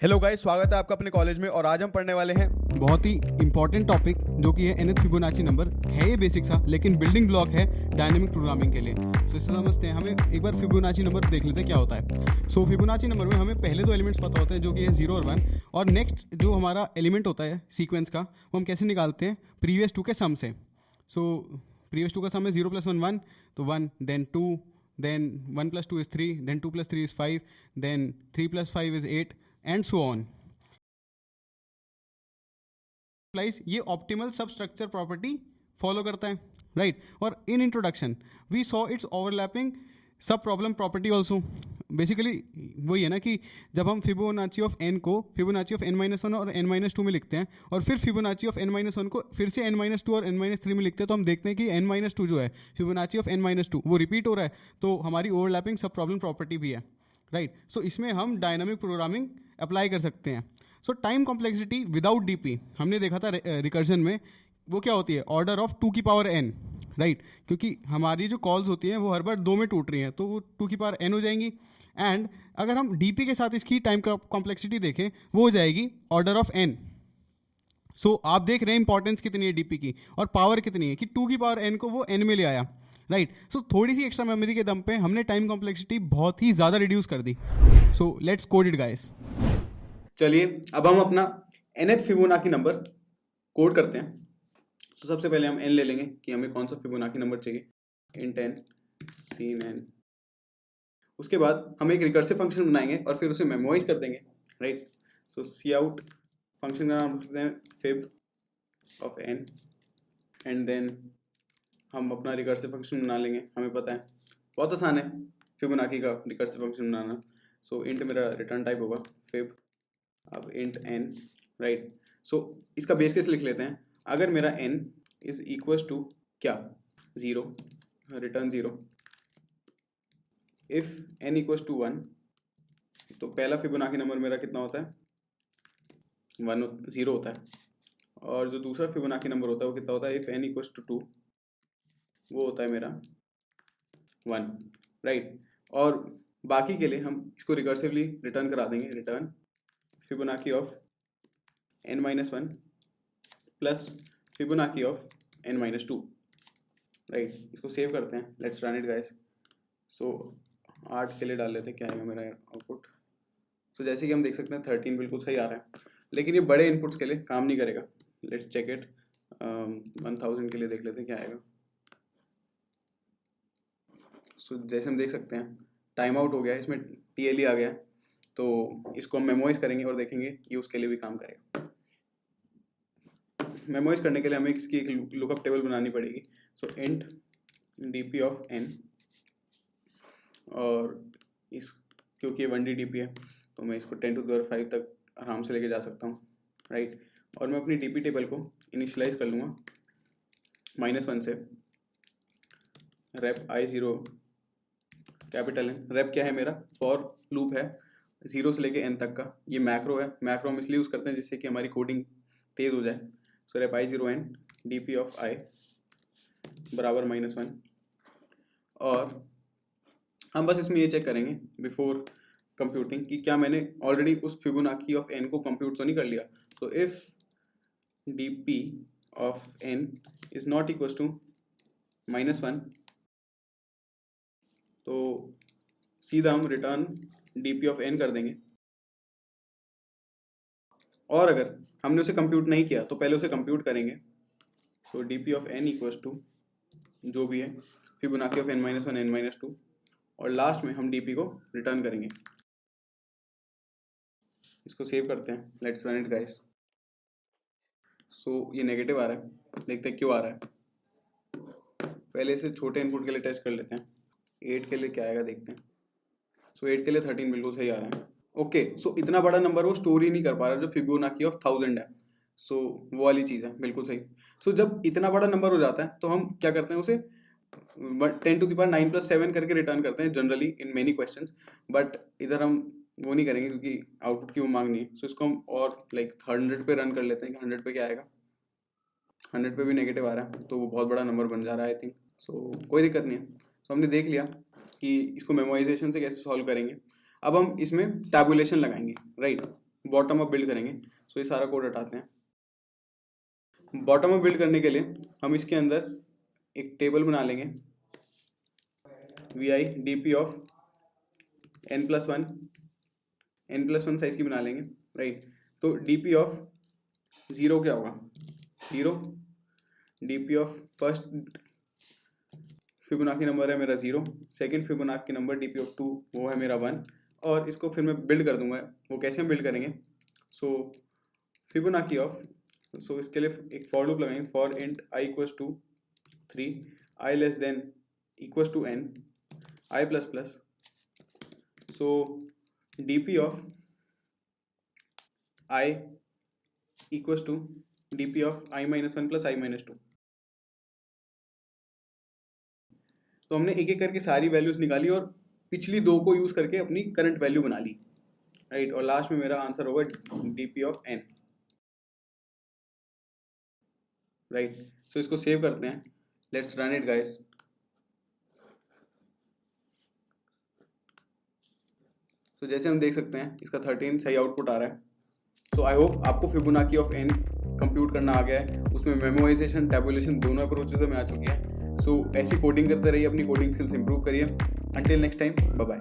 Hello guys, स्वागत है आपका अपने कॉलेज में। और आज हम पढ़ने वाले हैं बहुत ही इंपॉर्टेंट टॉपिक जो कि है nth फिबोनाची नंबर। है ये बेसिक सा, लेकिन बिल्डिंग ब्लॉक है डायनेमिक प्रोग्रामिंग के लिए। सो इसे समझते हैं। हमें एक बार फिबोनाची नंबर देख लेते हैं क्या होता है। सो फिबोनाची नंबर में हमें पहले दो एलिमेंट्स पता होते हैं जो कि है 0 और 1, और नेक्स्ट जो हमारा एलिमेंट होता है सीक्वेंस का वो हम कैसे निकालते हैं, प्रीवियस टू के सम से। सो प्रीवियस टू का सम है 0 + 1 1, तो 1 then 2 then 1 + 2 is 3, then 2 + 3 is 5, then 3 + 5 is 8 and so on. ये optimal sub structure property follow करता है, राइट। और in introduction we saw it's overlapping sub problem property also. Basically वही है ना कि जब हम फिबोनाची ऑफ एन को फिबोनाची ऑफ n-1 और n-2 में लिखते हैं, और फिर फिबोनाची ऑफ n-1 को फिर से n-2 और n-3 में लिखते हैं, तो हम देखते हैं कि n-2 जो है फिबोनाची ऑफ n-2 वो रिपीट हो रहा है, तो हमारी ओवरलैपिंग सब प्रॉब्लम प्रॉपर्टी भी है, राइट। सो इसमें हम डायनामिक प्रोग्रामिंग अप्लाई कर सकते हैं। सो टाइम कॉम्प्लेक्सिटी विदाउट डीपी हमने देखा था रिकर्जन में, वो क्या होती है, ऑर्डर ऑफ 2n, राइट। क्योंकि हमारी जो कॉल्स होती हैं वो हर बार 2 में टूट रही हैं, तो वो 2n हो जाएंगी। एंड अगर हम डीपी के साथ इसकी टाइम कॉम्प्लेक्सिटी देखें, वो हो जाएगी ऑर्डर ऑफ n। सो आप देख रहे हैं इंपॉर्टेंस कितनी है डीपी की, और पावर कितनी है कि 2n को वो n में ले आया, राइट। सो थोड़ी सी एक्स्ट्रा मेमोरी के दम पे हमने टाइम कॉम्प्लेक्सिटी बहुत ही ज़्यादा रिड्यूस कर दी। So let's code it guys. चलिए अब हम अपना nth फिबोनाची नंबर कोड करते हैं। तो सबसे पहले हम n ले लेंगे कि हमें कौन सा फिबोनाची नंबर चाहिए, int n sin n। उसके बाद हम एक रिकर्सिव फंक्शन बनाएंगे और फिर उसे मेमोराइज कर देंगे, right. So see out function का नाम रखते हैं fib of n, and then हम अपना रिकर्सिव फंक्शन बना लेंगे। हमें पता है बहुत आसान है फिबोनाची का रिकर्सिव फंक्शन बनाना। सो इंट मेरा रिटर्न टाइप होगा फिब, अब इंट n, राइट। सो इसका बेस केस लिख लेते हैं। अगर मेरा n इज इक्वल टू क्या, 0, return 0। If n equal to 1, तो पहला फिबोनाची नंबर मेरा कितना होता है, 0 होता है। और जो दूसरा फिबोनाची नंबर होता है वो कितना होता है, इफ n इक्वल टू 2, वो होता है मेरा 1, राइट। और बाकी के लिए हम इसको रिकर्सिवली रिटर्न करा देंगे, return Fibonacci of n-1 plus Fibonacci of n-2, right. इसको सेव करते हैं, लेट्स रन इट गाइस। सो 8 के लिए डाल लेते हैं, क्या आएगा मेरा आउटपुट। सो जैसे कि हम देख सकते हैं 13 बिल्कुल सही आ रहा है, लेकिन ये बड़े इनपुट्स के लिए काम नहीं करेगा। Let's check it. 1000 के लिए देख लेते हैं क्या आएगा। सो जैसे हम देख सकते हैं टाइम आउट हो गया, इसमें TLE आ गया, तो इसको हम मेमोराइज करेंगे और देखेंगे ये उसके लिए भी काम करेगा। मेमोराइज करने के लिए हमें इसकी एक लुकअप टेबल बनानी पड़ेगी। सो इंट dp ऑफ n, और इस क्योंकि ये 1D dp है तो मैं इसको 10⁵ तक आराम से लेके जा सकता हूँ, राइट। और मैं अपनी dp टेबल को इनिशियलाइज कर लूँगा -1 से। Rape i0 capital N। Rape क्या है मेरा, फॉर लूप है 0 से लेके n तक का। ये मैक्रो है, मैक्रो हम इसलिए यूज़ करते हैं जिससे कि हमारी कोडिंग तेज़ हो जाए। So rep i0 n dp of i बराबर -1। और हम बस इसमें ये चेक करेंगे बिफोर कंप्यूटिंग कि क्या मैंने ऑलरेडी उस फिबोनाची ऑफ n को कंप्यूट तो नहीं कर लिया। तो if dp of n is not equal to -1, तो सीधा हम रिटर्न dp ऑफ n कर देंगे। और अगर हमने उसे कंप्यूट नहीं किया तो पहले उसे कंप्यूट करेंगे। So dp of n equal to जो भी है फिबोनाची ऑफ n-1 n-2, और लास्ट में हम dp को रिटर्न करेंगे। इसको सेव करते हैं, लेट्स रन इट गाइस। सो ये नेगेटिव आ रहा है, देखते हैं क्यों आ रहा है। पहले इसे छोटे इनपुट के लिए टेस्ट कर लेते हैं। 8 के लिए क्या आएगा देखते हैं। सो 8 के लिए 13 बिल्कुल सही आ रहा है। ओके, सो इतना बड़ा नंबर वो स्टोर ही नहीं कर पा रहा जो फिबोनाची ऑफ 1000 है। सो वो वाली चीज़ है, बिल्कुल सही। सो जब इतना बड़ा नंबर हो जाता है तो हम क्या करते हैं, उसे 10⁹ + 7 करके रिटर्न करते हैं generally in many questions. But इधर हम वो नहीं करेंगे क्योंकि आउटपुट की वो मांग नहीं है। सो इसको हम और लाइक 100 पे रन कर लेते हैं कि 100 पे क्या आएगा। 100 पे भी नेगेटिव आ रहा है, तो वो बहुत बड़ा नंबर बन जा रहा है आई थिंक। सो कोई दिक्कत नहीं है। सो हमने देख लिया कि इसको मेमोराइजेशन से कैसे सॉल्व करेंगे। अब हम इसमें टैबुलेशन लगाएंगे, राइट। बॉटम अप बिल्ड करेंगे। सो ये सारा कोड हटाते हैं। बॉटम अप बिल्ड करने के लिए हम इसके अंदर एक टेबल बना लेंगे, vi dp of n+1 size की बना लेंगे, राइट। तो dp ऑफ 0 क्या होगा, 0। dp of first Fibonacci number है मेरा 0, second Fibonacci number dp of 2 वो है मेरा 1, और इसको फिर मैं बिल्ड कर दूंगा। वो कैसे हम बिल्ड करेंगे, सो फिबोनाची ऑफ, सो इसके लिए एक फॉर लूप लगाएंगे, for int i equals to 3, i less than equals to n, i plus plus, so dp of i equals to dp of i-1 plus i-2। तो हमने एक एक करके सारी वैल्यूज निकाली और पिछली दो को यूज करके अपनी करंट वैल्यू बना ली, राइट। और लास्ट में मेरा आंसर होगा dp ऑफ n, राइट। सो इसको सेव करते हैं, लेट्स रन इट गाइस। तो जैसे हम देख सकते हैं इसका 13 सही आउटपुट आ रहा है। सो आई होप आपको फिबोनाची ऑफ n कंप्यूट करना आ गया है। उसमें मेमोराइजेशन, टैबुलेशन दोनों अप्रोचेस में आ चुकी है। सो ऐसी कोडिंग करते रहिए, अपनी कोडिंग स्किल्स इंप्रूव करिए। Until next time, bye bye.